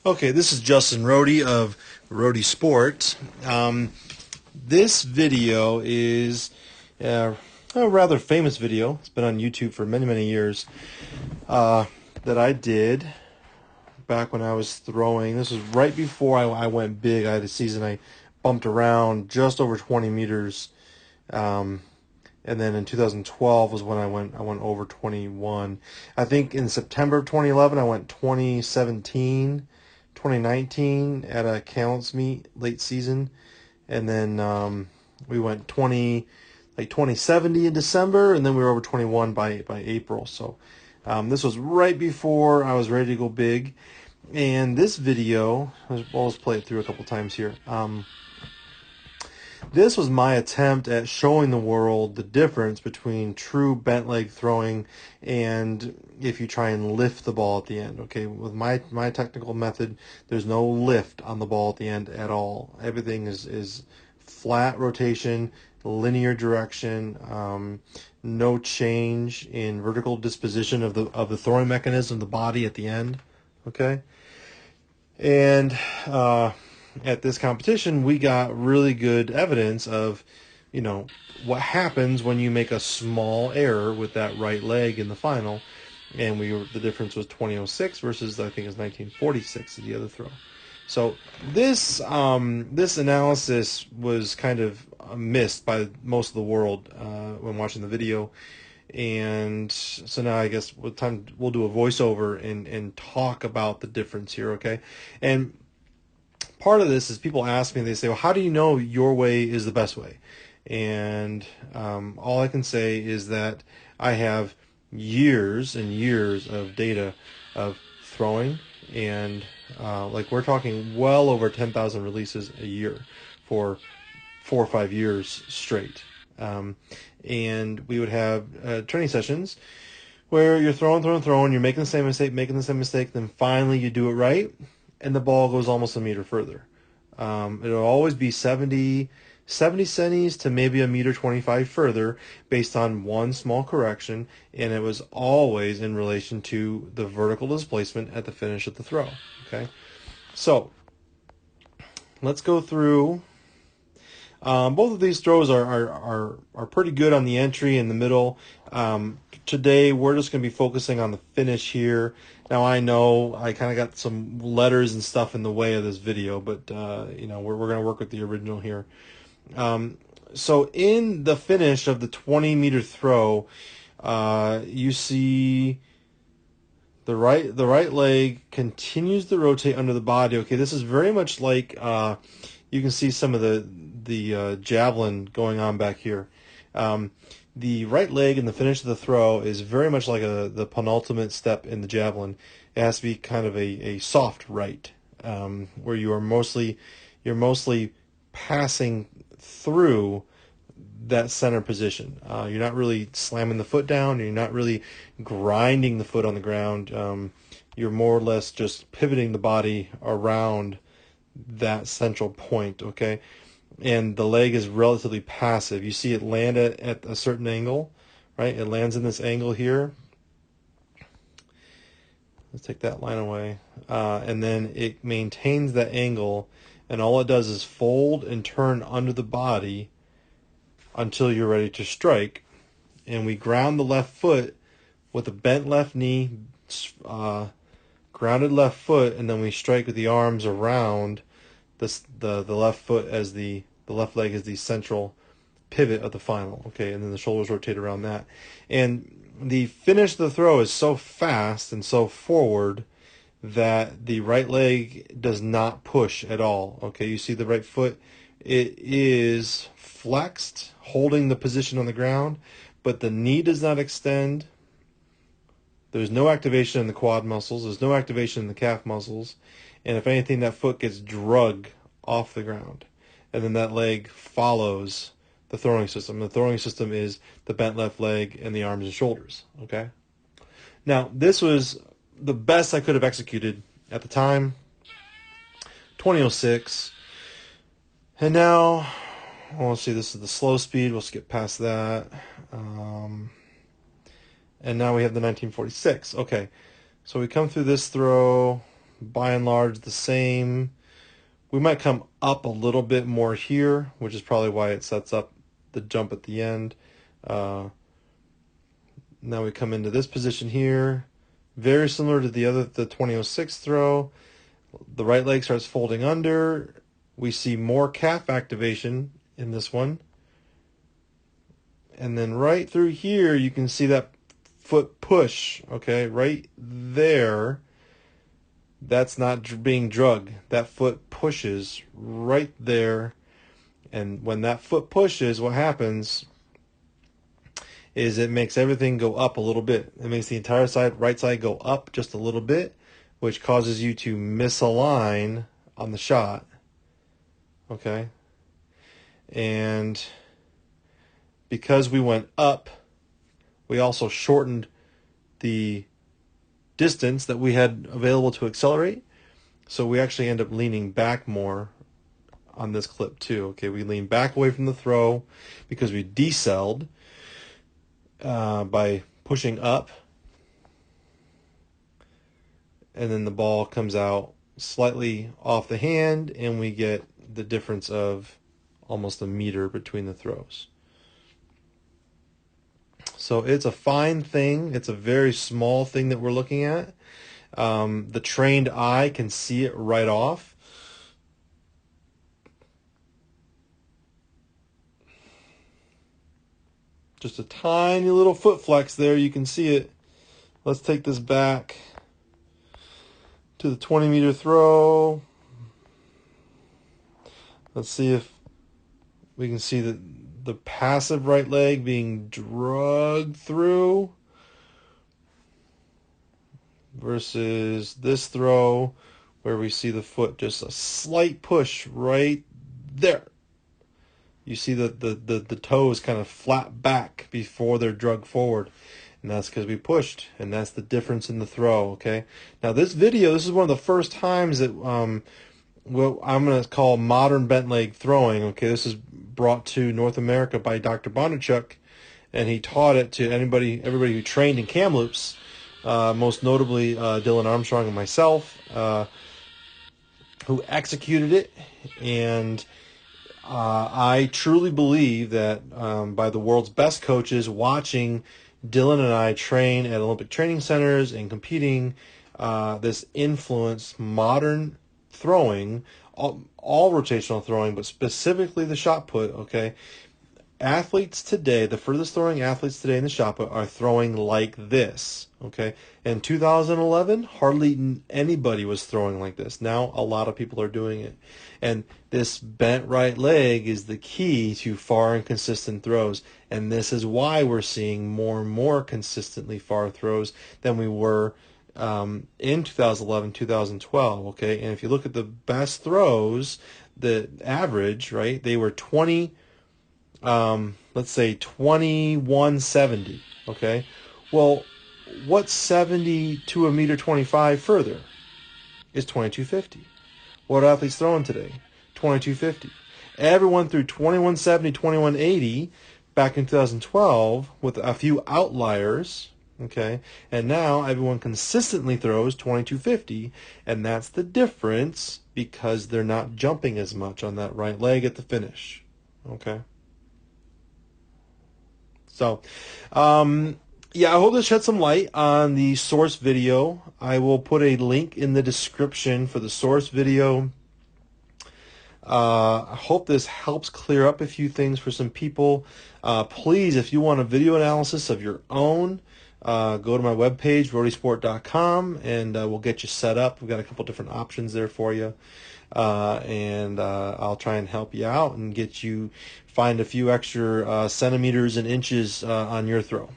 Okay, this is Justin Rodhe of Rodhe Sport. This video is a rather famous video. It's been on YouTube for many, many years uh, that I did back when I was throwing. This was right before I went big. I had a season I bumped around just over 20 meters. Um, and then in 2012 was when I went over 21. I think in September of 2011 I went 2017, 2019 at a Counts meet late season, and then we went 2070 in December, and then we were over 21 by April. So this was right before I was ready to go big, and this video, I'll just play it through a couple times here. This was my attempt at showing the world the difference between true bent leg throwing and if you try and lift the ball at the end. Okay, with my technical method, there's no lift on the ball at the end at all. Everything is flat rotation, linear direction, no change in vertical disposition of the throwing mechanism of the body at the end. Okay, and at this competition, we got really good evidence of, what happens when you make a small error with that right leg in the final. And the difference was 2006 versus I think it was 1946 the other throw. So this analysis was kind of missed by most of the world when watching the video. And so now I guess we'll do a voiceover and talk about the difference here, okay? And part of this is people ask me, they say, well, how do you know your way is the best way? And all I can say is that I have years and years of data of throwing, and like we're talking well over 10,000 releases a year for 4 or 5 years straight. And we would have training sessions where you're throwing, you're making the same mistake, then finally you do it right, and the ball goes almost a meter further. It'll always be 70 centis to maybe a meter 25 further based on one small correction, and it was always in relation to the vertical displacement at the finish of the throw. Okay, so let's go through. Both of these throws are pretty good on the entry and the middle. Today we're just going to be focusing on the finish here. Now I know I kind of got some letters and stuff in the way of this video, but we're going to work with the original here. So in the finish of the 20-meter throw, you see the right leg continues to rotate under the body. Okay, this is very much like you can see some of the javelin going on back here. The right leg in the finish of the throw is very much like the penultimate step in the javelin. It has to be kind of a soft right, where you're mostly passing through that center position. You're not really slamming the foot down. You're not really grinding the foot on the ground. You're more or less just pivoting the body around that central point, okay? And the leg is relatively passive. You see it land at a certain angle, right? It lands in this angle here. Let's take that line away. And then it maintains that angle, and all it does is fold and turn under the body until you're ready to strike. And we ground the left foot with a bent left knee, grounded left foot, and then we strike with the arms around the left foot as the left leg is the central pivot of the final. Okay, and then the shoulders rotate around that. And the finish of the throw is so fast and so forward that the right leg does not push at all. Okay, you see the right foot, it is flexed, holding the position on the ground, but the knee does not extend. There's no activation in the quad muscles. There's no activation in the calf muscles. And if anything, that foot gets drug off the ground. And then that leg follows the throwing system. The throwing system is the bent left leg and the arms and shoulders. Okay? Now, this was the best I could have executed at the time, 2006. And now, well, let's see, this is the slow speed. We'll skip past that. And now we have the 1946. Okay, so we come through this throw, by and large the same. We might come up a little bit more here, which is probably why it sets up the jump at the end. Now we come into this position here. Very similar to the 2006 throw. The right leg starts folding under. We see more calf activation in this one. And then right through here, you can see that foot push, okay, right there. That's not being drug. That foot pushes right there. And when that foot pushes, what happens is it makes everything go up a little bit. It makes the entire right side go up just a little bit, which causes you to misalign on the shot. Okay? And because we went up, we also shortened the distance that we had available to accelerate. So we actually end up leaning back more on this clip too. Okay, we lean back away from the throw because we decelled by pushing up. And then the ball comes out slightly off the hand, and we get the difference of almost a meter between the throws. So it's a fine thing. It's a very small thing that we're looking at. The trained eye can see it right off. Just a tiny little foot flex there. You can see it. Let's take this back to the 20-meter throw. Let's see if we can see the passive right leg being drugged through versus this throw where we see the foot just a slight push right there. You see the toes kind of flat back before they're drugged forward. And that's because we pushed. And that's the difference in the throw, okay? Now this video, this is one of the first times that what I'm going to call modern bent leg throwing, okay? This is brought to North America by Dr. Bondarchuk. And he taught it to everybody who trained in Kamloops, most notably Dylan Armstrong and myself, who executed it. And I truly believe that by the world's best coaches watching Dylan and I train at Olympic training centers and competing, this influenced modern throwing, all rotational throwing, but specifically the shot put, okay? Athletes today, the furthest throwing athletes today in the shot put are throwing like this, okay? In 2011, hardly anybody was throwing like this. Now, a lot of people are doing it. And this bent right leg is the key to far and consistent throws. And this is why we're seeing more and more consistently far throws than we were in 2011, 2012, okay? And if you look at the best throws, the average, right, they were 20... let's say 2170, okay? Well, what's 70 to a meter 25 further? Is 2250. What are athletes throwing today? 2250. Everyone threw 2170, 2180 back in 2012 with a few outliers, okay? And now everyone consistently throws 2250, and that's the difference because they're not jumping as much on that right leg at the finish, okay? So, yeah, I hope this shed some light on the source video. I will put a link in the description for the source video. I hope this helps clear up a few things for some people. Please, if you want a video analysis of your own, go to my webpage, rodhesport.com, and we'll get you set up. We've got a couple different options there for you. And I'll try and help you out and get you find a few extra centimeters and inches on your throw.